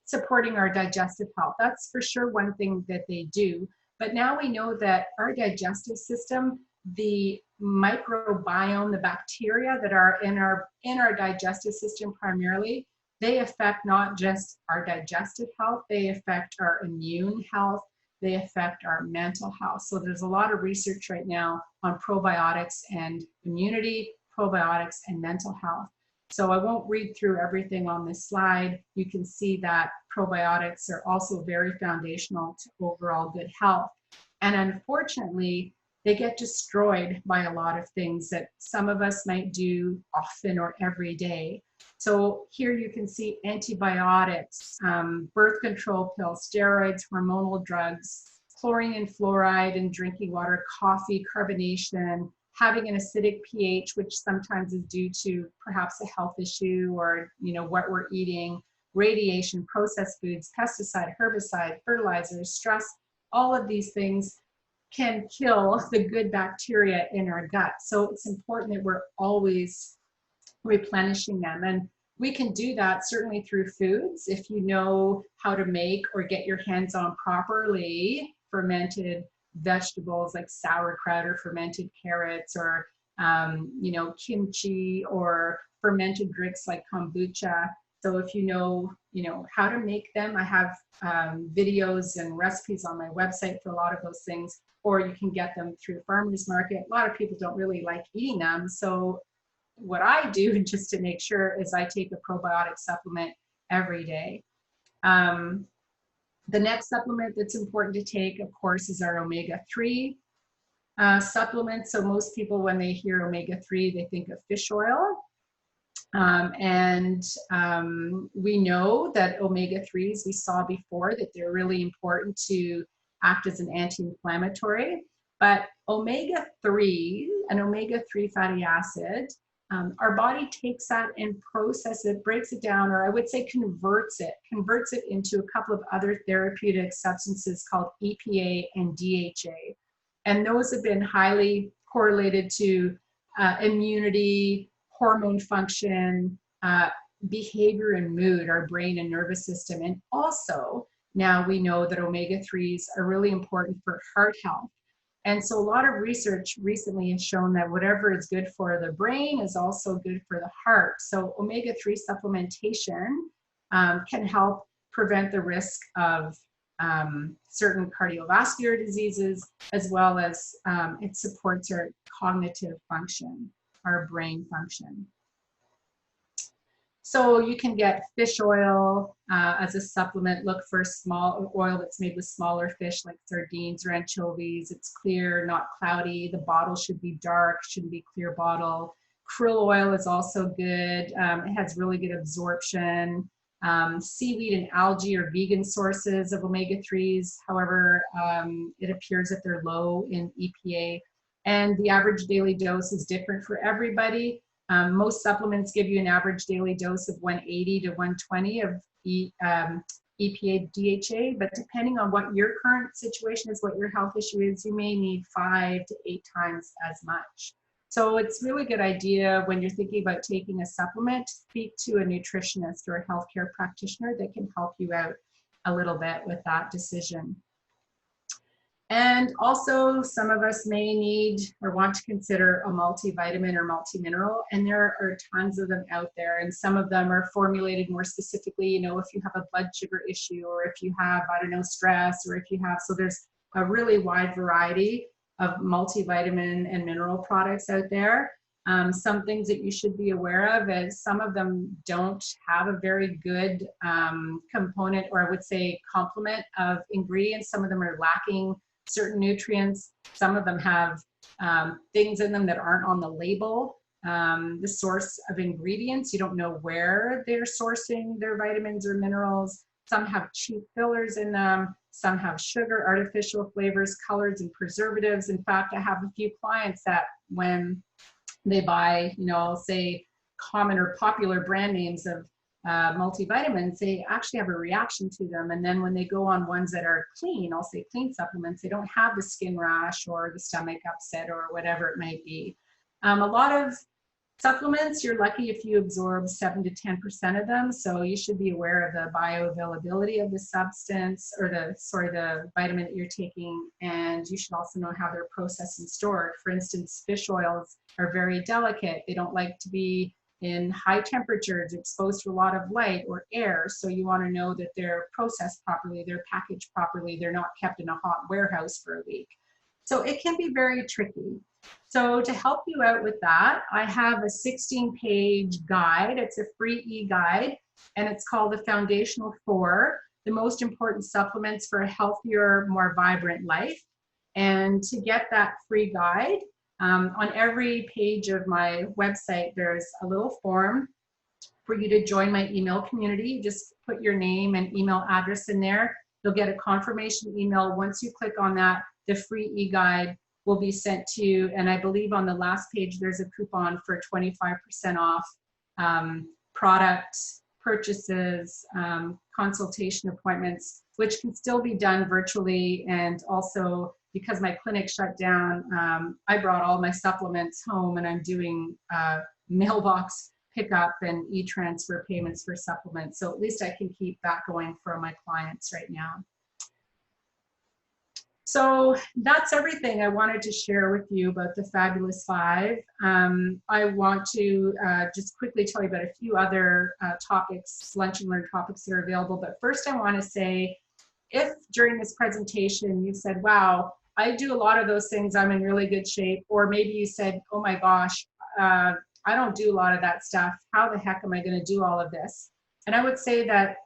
[SPEAKER 2] supporting our digestive health. That's for sure one thing that they do. But now we know that our digestive system, the microbiome, the bacteria that are in our digestive system primarily, they affect not just our digestive health, they affect our immune health, they affect our mental health. So there's a lot of research right now on probiotics and immunity, probiotics and mental health. So I won't read through everything on this slide. You can see that probiotics are also very foundational to overall good health. And unfortunately, they get destroyed by a lot of things that some of us might do often or every day. So here you can see antibiotics, birth control pills, steroids, hormonal drugs, chlorine and fluoride in drinking water, coffee, carbonation, having an acidic pH, which sometimes is due to perhaps a health issue or what we're eating, radiation, processed foods, pesticide, herbicide, fertilizers, stress, all of these things can kill the good bacteria in our gut. So it's important that we're always replenishing them. And we can do that certainly through foods. If you know how to make or get your hands on properly fermented vegetables like sauerkraut or fermented carrots or kimchi or fermented drinks like kombucha. So if you know how to make them, I have videos and recipes on my website for a lot of those things, or you can get them through farmers market. A lot of people don't really like eating them. So what I do just to make sure is I take a probiotic supplement every day. The next supplement that's important to take, of course, is our omega-3 supplement. So most people, when they hear omega-3, they think of fish oil. We know that omega-3s, we saw before, that they're really important to act as an anti-inflammatory. But omega-3, an omega-3 fatty acid, our body takes that and processes it, breaks it down, or I would say converts it into a couple of other therapeutic substances called EPA and DHA. And those have been highly correlated to immunity, hormone function, behavior and mood, our brain and nervous system. And also, now we know that omega-3s are really important for heart health. And so a lot of research recently has shown that whatever is good for the brain is also good for the heart. So omega-3 supplementation can help prevent the risk of certain cardiovascular diseases, as well as it supports our cognitive function, our brain function. So you can get fish oil as a supplement. Look for small oil that's made with smaller fish like sardines or anchovies. It's clear, not cloudy. The bottle should be dark, shouldn't be clear bottle. Krill oil is also good. It has really good absorption. Seaweed and algae are vegan sources of omega-3s. However, it appears that they're low in EPA. And the average daily dose is different for everybody. Most supplements give you an average daily dose of 180 to 120 of EPA, DHA, but depending on what your current situation is, what your health issue is, you may need 5 to 8 times as much. So it's a really good idea when you're thinking about taking a supplement, speak to a nutritionist or a healthcare practitioner that can help you out a little bit with that decision. And also some of us may need or want to consider a multivitamin or multi-mineral, and there are tons of them out there. And some of them are formulated more specifically, you know, if you have a blood sugar issue, or if you have, I don't know, stress, or if you have, so there's a really wide variety of multivitamin and mineral products out there. Some things that you should be aware of is some of them don't have a very good component, or I would say complement of ingredients. Some of them are lacking certain nutrients. Some of them have things in them that aren't on the label. The source of ingredients, you don't know where they're sourcing their vitamins or minerals. Some have cheap fillers in them. Some have sugar, artificial flavors, colors, and preservatives. In fact, I have a few clients that when they buy, you know, I'll say common or popular brand names of multivitamins, they actually have a reaction to them. And then when they go on ones that are clean, I'll say clean supplements, they don't have the skin rash or the stomach upset or whatever it might be. A lot of supplements, you're lucky if you absorb 7 to 10% of them. So you should be aware of the bioavailability of the substance, or the vitamin that you're taking. And you should also know how they're processed and stored. For instance, fish oils are very delicate. They don't like to be in high temperatures, exposed to a lot of light or air. So you want to know that they're processed properly, they're packaged properly, they're not kept in a hot warehouse for a week. So it can be very tricky. So to help you out with that, I have a 16-page guide. It's a free e-guide, and it's called The Foundational 4, the most important supplements for a healthier, more vibrant life. And to get that free guide, on every page of my website, there's a little form for you to join my email community. Just put your name and email address in there. You'll get a confirmation email. Once you click on that, the free e-guide will be sent to you. And I believe on the last page, there's a coupon for 25% off product purchases, consultation appointments, which can still be done virtually. And also, because my clinic shut down, I brought all my supplements home, and I'm doing mailbox pickup and e-transfer payments for supplements. So at least I can keep that going for my clients right now. So that's everything I wanted to share with you about the Fabulous 5. I want to just quickly tell you about a few other topics, lunch and learn topics that are available. But first I want to say, if during this presentation you said, wow, I do a lot of those things, I'm in really good shape, or maybe you said, oh my gosh, I don't do a lot of that stuff. How the heck am I going to do all of this? And I would say that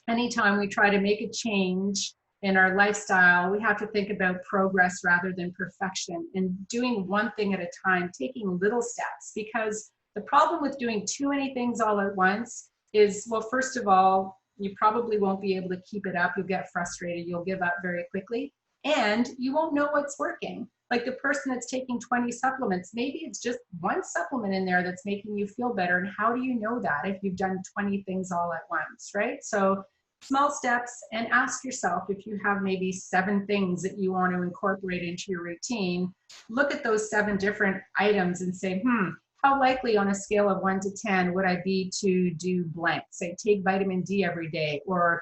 [SPEAKER 2] anytime we try to make a change in our lifestyle, we have to think about progress rather than perfection, and doing one thing at a time, taking little steps. Because the problem with doing too many things all at once is, well, first of all, you probably won't be able to keep it up. You'll get frustrated. You'll give up very quickly, and you won't know what's working. Like the person that's taking 20 supplements, maybe it's just one supplement in there that's making you feel better. And how do you know that if you've done 20 things all at once, right? So small steps, and ask yourself, if you have maybe 7 things that you want to incorporate into your routine, look at those 7 different items and say, how likely on a scale of 1 to 10 would I be to do blank? Say, take vitamin D every day, or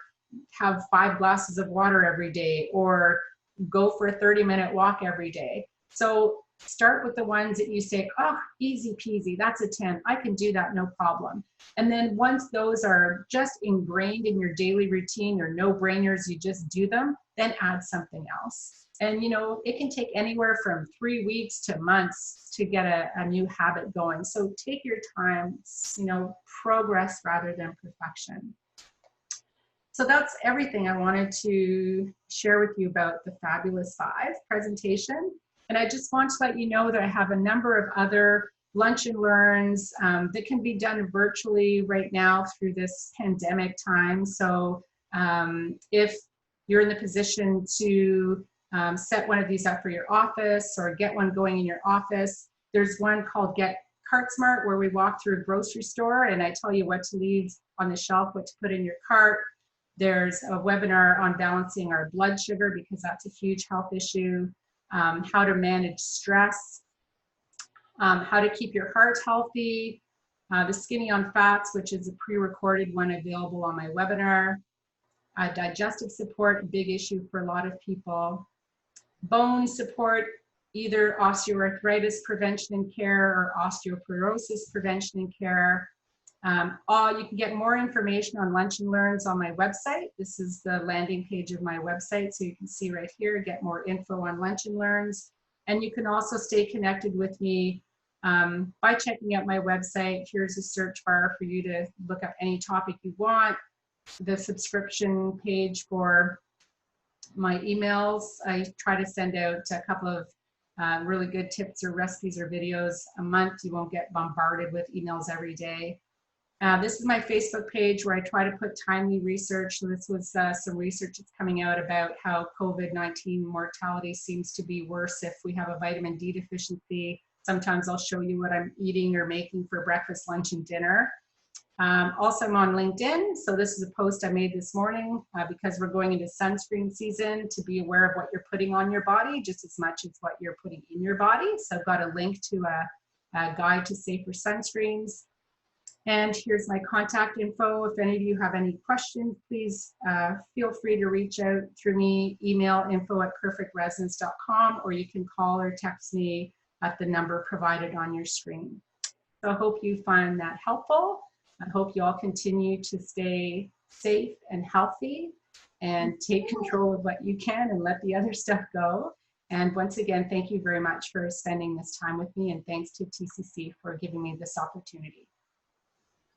[SPEAKER 2] have 5 glasses of water every day, or go for a 30-minute walk every day. So start with the ones that you say, oh, easy peasy, that's a 10. I can do that, no problem. And then once those are just ingrained in your daily routine, they're no-brainers, you just do them, then add something else. And you know, it can take anywhere from 3 weeks to months to get a new habit going. So take your time, you know, progress rather than perfection. So that's everything I wanted to share with you about the Fabulous 5 presentation. And I just want to let you know that I have a number of other lunch and learns that can be done virtually right now through this pandemic time. So if you're in the position to set one of these up for your office or get one going in your office, there's one called Get Cart Smart, where we walk through a grocery store and I tell you what to leave on the shelf, what to put in your cart. There's a webinar on balancing our blood sugar, because that's a huge health issue. How to manage stress, how to keep your heart healthy, the Skinny on Fats, which is a pre-recorded one available on my webinar, digestive support, a big issue for a lot of people, bone support, either osteoarthritis prevention and care or osteoporosis prevention and care. You can get more information on Lunch and Learns on my website. This is the landing page of my website, so you can see right here, get more info on Lunch and Learns. And you can also stay connected with me by checking out my website. Here's a search bar for you to look up any topic you want. The subscription page for my emails. I try to send out a couple of really good tips or recipes or videos a month. You won't get bombarded with emails every day. This is my Facebook page where I try to put timely research. So this was some research that's coming out about how COVID-19 mortality seems to be worse if we have a vitamin D deficiency. Sometimes I'll show you what I'm eating or making for breakfast, lunch, and dinner. Also, I'm on LinkedIn. So this is a post I made this morning because we're going into sunscreen season, to be aware of what you're putting on your body just as much as what you're putting in your body. So I've got a link to a guide to safer sunscreens. And here's my contact info. If any of you have any questions, please feel free to reach out through me, email info@perfectresonance.com, or you can call or text me at the number provided on your screen. So I hope you find that helpful. I hope you all continue to stay safe and healthy and take control of what you can and let the other stuff go. And once again, thank you very much for spending this time with me, and thanks to TCC for giving me this opportunity.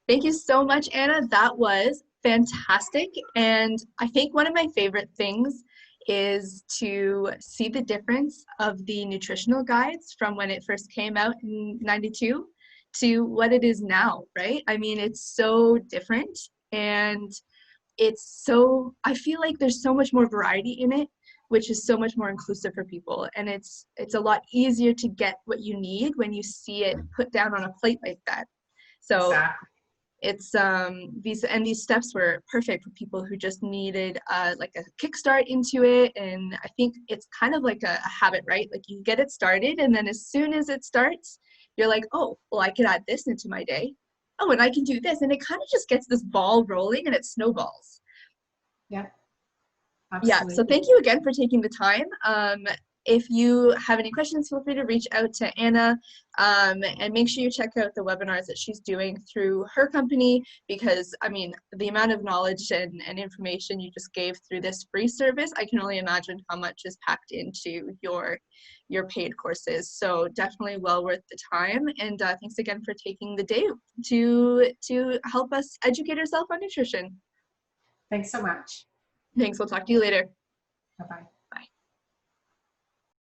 [SPEAKER 1] Thank you so much, Anna. That was fantastic. And I think one of my favorite things is to see the difference of the nutritional guides from when it first came out in '92 to what it is now, right? I mean, it's so different, and I feel like there's so much more variety in it, which is so much more inclusive for people. And it's a lot easier to get what you need when you see it put down on a plate like that. So
[SPEAKER 2] Exactly.
[SPEAKER 1] it's these steps were perfect for people who just needed like a kickstart into it. And I think it's kind of like a habit, right? Like you get it started, and then as soon as it starts, you're like, oh, well, I could add this into my day. Oh, and I can do this. And it kind of just gets this ball rolling, and it snowballs.
[SPEAKER 2] Yeah,
[SPEAKER 1] Yeah,
[SPEAKER 2] absolutely.
[SPEAKER 1] so thank you again for taking the time. If you have any questions, feel free to reach out to Anna, and make sure you check out the webinars that she's doing through her company, because I mean, the amount of knowledge and information you just gave through this free service, I can only imagine how much is packed into your paid courses. So definitely well worth the time. And thanks again for taking the day to help us educate ourselves on nutrition.
[SPEAKER 2] Thanks so much.
[SPEAKER 1] Thanks, we'll talk to you later.
[SPEAKER 2] Bye-bye.